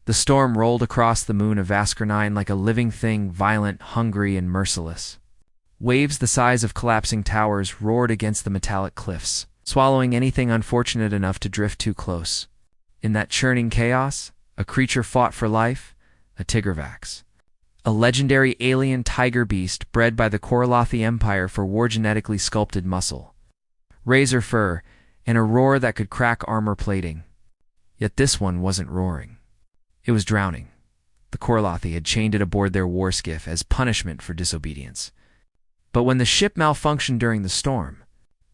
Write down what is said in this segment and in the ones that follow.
The storm rolled across the moon of Vascarnine like a living thing, violent, hungry, and merciless. Waves the size of collapsing towers roared against the metallic cliffs, swallowing anything unfortunate enough to drift too close. In that churning chaos, a creature fought for life, a tigervax. A legendary alien tiger beast bred by the Korlothi Empire for war, genetically sculpted muscle, razor fur, and a roar that could crack armor plating. Yet this one wasn't roaring. It was drowning. The Korlothi had chained it aboard their war skiff as punishment for disobedience. But when the ship malfunctioned during the storm,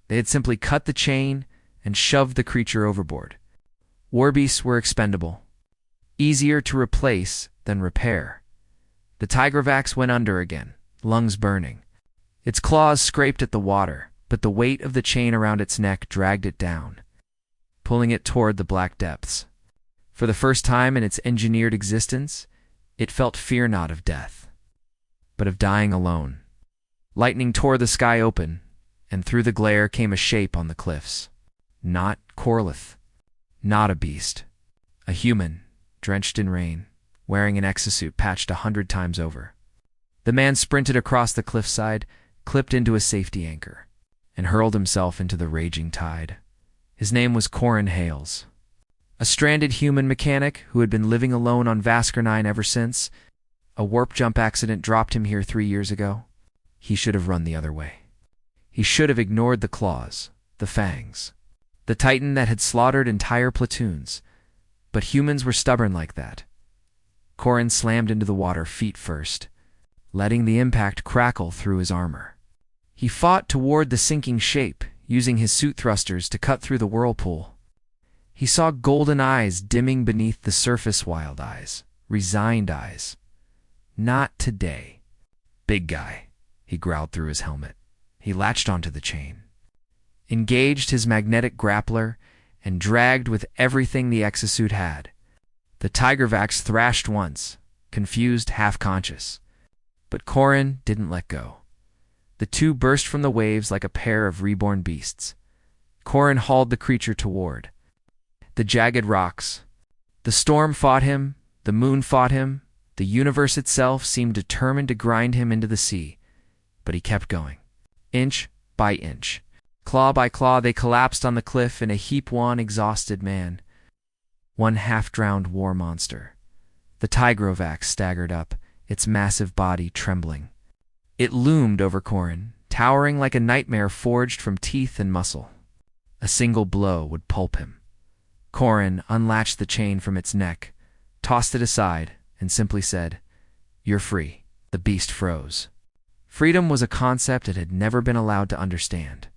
they had simply cut the chain and shoved the creature overboard. War beasts were expendable, easier to replace than repair. The tigervax went under again, lungs burning. Its claws scraped at the water, but the weight of the chain around its neck dragged it down, pulling it toward the black depths. For the first time in its engineered existence, it felt fear not of death, but of dying alone. Lightning tore the sky open, and through the glare came a shape on the cliffs. Not Korloth, not a beast. A human, drenched in rain, wearing an exosuit patched 100 times over. The man sprinted across the cliffside, clipped into a safety anchor, and hurled himself into the raging tide. His name was Corin Hales. A stranded human mechanic who had been living alone on Vascarnine ever since. A warp jump accident dropped him here 3 years ago. He should have run the other way. He should have ignored the claws, the fangs, the titan that had slaughtered entire platoons. But humans were stubborn like that. Corin slammed into the water feet first, letting the impact crackle through his armor. He fought toward the sinking shape, using his suit thrusters to cut through the whirlpool. He saw golden eyes dimming beneath the surface, wild eyes, resigned eyes. Not today. Big guy, he growled through his helmet. He latched onto the chain, engaged his magnetic grappler, and dragged with everything the exosuit had. The tigervax thrashed once, confused, half-conscious. But Corin didn't let go. The two burst from the waves like a pair of reborn beasts. Corin hauled the creature toward the jagged rocks. The storm fought him, the moon fought him, the universe itself seemed determined to grind him into the sea. But he kept going. Inch by inch, claw by claw, they collapsed on the cliff in a heap. One exhausted man, one half-drowned war monster. The tigrovax staggered up, its massive body trembling. It loomed over Corin, towering like a nightmare forged from teeth and muscle. A single blow would pulp him. Corin unlatched the chain from its neck, tossed it aside, and simply said, "You're free." The beast froze. Freedom was a concept it had never been allowed to understand.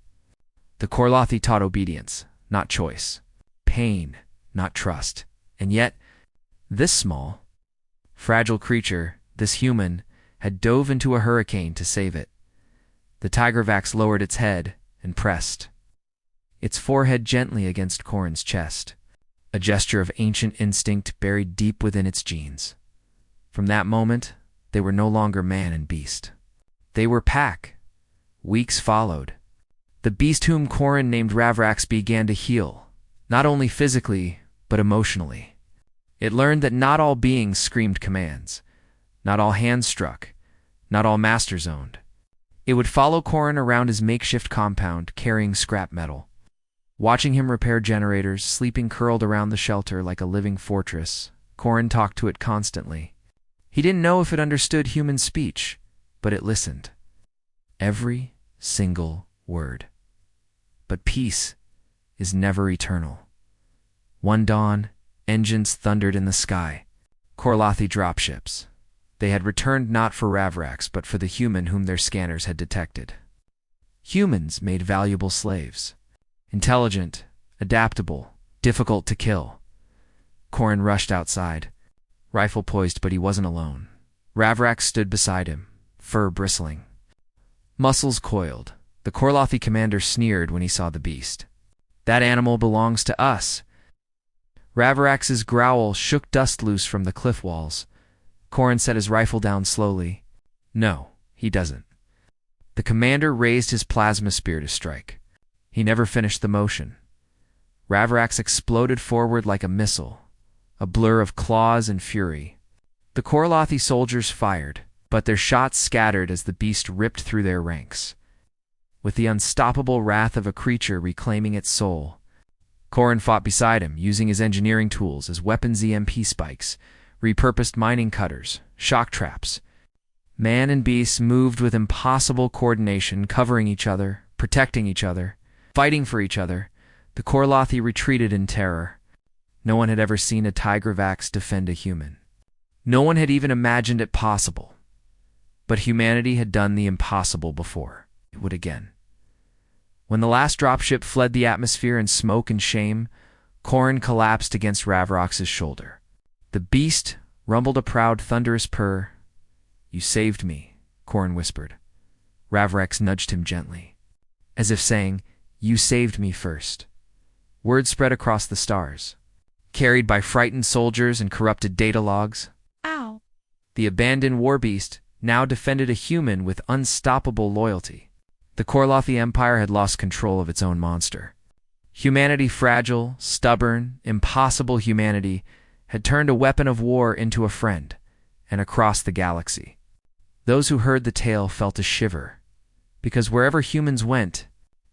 The Korlothi taught obedience, not choice. Pain, not trust. And yet, this small, fragile creature, this human, had dove into a hurricane to save it. The tigervax lowered its head and pressed its forehead gently against Corin's chest, a gesture of ancient instinct buried deep within its genes. From that moment, they were no longer man and beast. They were pack. Weeks followed. The beast whom Corin named Ravrax began to heal, not only physically, but emotionally. It learned that not all beings screamed commands, not all hands struck, not all masters owned. It would follow Corin around his makeshift compound, carrying scrap metal, watching him repair generators, sleeping curled around the shelter like a living fortress. Corin talked to it constantly. He didn't know if it understood human speech, but it listened. Every single word. But peace is never eternal. One dawn, engines thundered in the sky. Korlothi dropships. They had returned not for Ravrax, but for the human whom their scanners had detected. Humans made valuable slaves. Intelligent, adaptable, difficult to kill. Corin rushed outside, rifle poised, but he wasn't alone. Ravrax stood beside him, fur bristling, muscles coiled. The Korlothi commander sneered when he saw the beast. "That animal belongs to us." Ravrax's growl shook dust loose from the cliff walls. Corin set his rifle down slowly. "No, he doesn't." The commander raised his plasma spear to strike. He never finished the motion. Ravrax exploded forward like a missile, a blur of claws and fury. The Korlothi soldiers fired, but their shots scattered as the beast ripped through their ranks. With the unstoppable wrath of a creature reclaiming its soul, Corrin fought beside him, using his engineering tools as weapons: EMP spikes, repurposed mining cutters, shock traps. Man and beast moved with impossible coordination, covering each other, protecting each other, fighting for each other. The Korlothi retreated in terror. No one had ever seen a Tigravax defend a human. No one had even imagined it possible. But humanity had done the impossible before. It would again. When the last dropship fled the atmosphere in smoke and shame, Corrin collapsed against Ravrox's shoulder. The beast rumbled a proud, thunderous purr. "You saved me," Corrin whispered. Ravrox nudged him gently, as if saying, "You saved me first." Word spread across the stars. Carried by frightened soldiers and corrupted data logs, Ow! The abandoned war beast now defended a human with unstoppable loyalty. The Korlothi Empire had lost control of its own monster. Humanity, fragile, stubborn, impossible humanity, had turned a weapon of war into a friend, and across the galaxy. Those who heard the tale felt a shiver, because wherever humans went,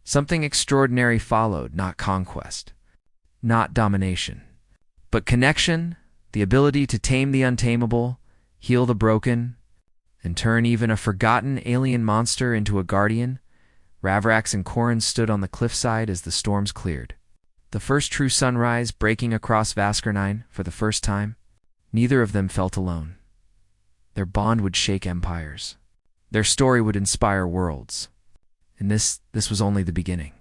something extraordinary followed: not conquest, not domination, but connection, the ability to tame the untamable, heal the broken, and turn even a forgotten alien monster into a guardian. Ravrox and Corrin stood on the cliffside as the storms cleared. The first true sunrise breaking across Vascarnine for the first time. Neither of them felt alone. Their bond would shake empires. Their story would inspire worlds. And this was only the beginning.